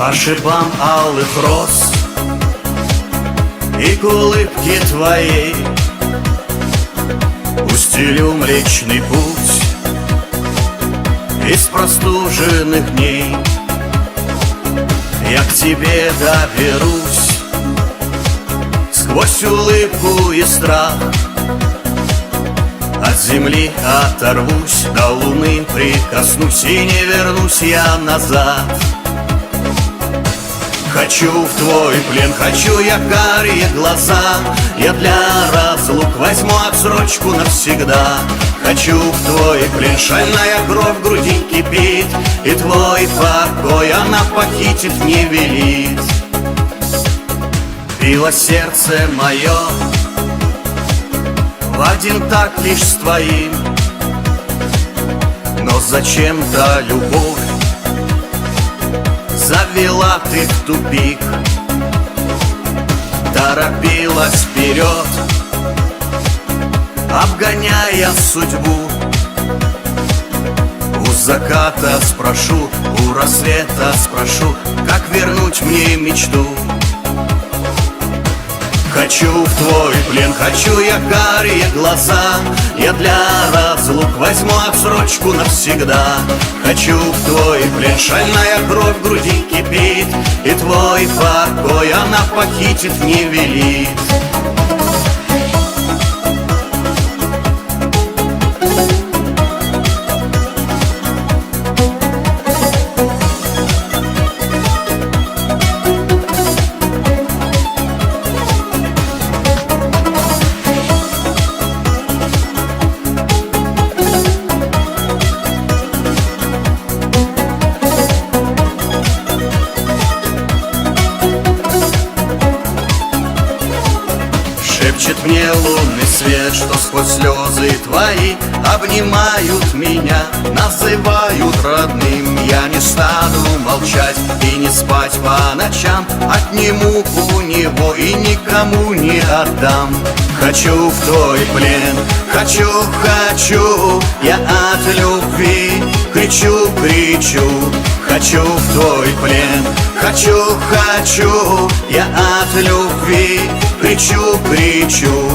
По шипам алых роз и к улыбке твоей устелю Млечный Путь из простуженных дней. Я к тебе доберусь сквозь улыбку и страх, от земли оторвусь, до луны прикоснусь, и не вернусь я назад. Хочу в твой плен, хочу я карие глаза, я для разлук возьму отсрочку навсегда. Хочу в твой плен, шальная кровь в груди кипит, и твой покой она похитит, не велит. Било сердце мое в один так лишь с твоим, но зачем-то любовь завела ты в тупик. Торопилась вперед, обгоняя судьбу. У заката спрошу, у рассвета спрошу, как вернуть мне мечту. Хочу в твой плен, хочу я карие глаза, я для разлук возьму отсрочку навсегда. Хочу в твой плен, шальная кровь в груди кипит, и твой покой она похитит, не велит. Шепчет мне лунный свет, что сквозь слезы твои обнимают меня, называют родным. Я не стану молчать и не спать по ночам, отниму у него и никому не отдам. Хочу в твой плен, хочу, хочу, я от любви кричу, кричу. Хочу в твой плен, хочу, хочу, я от любви кричу, кричу.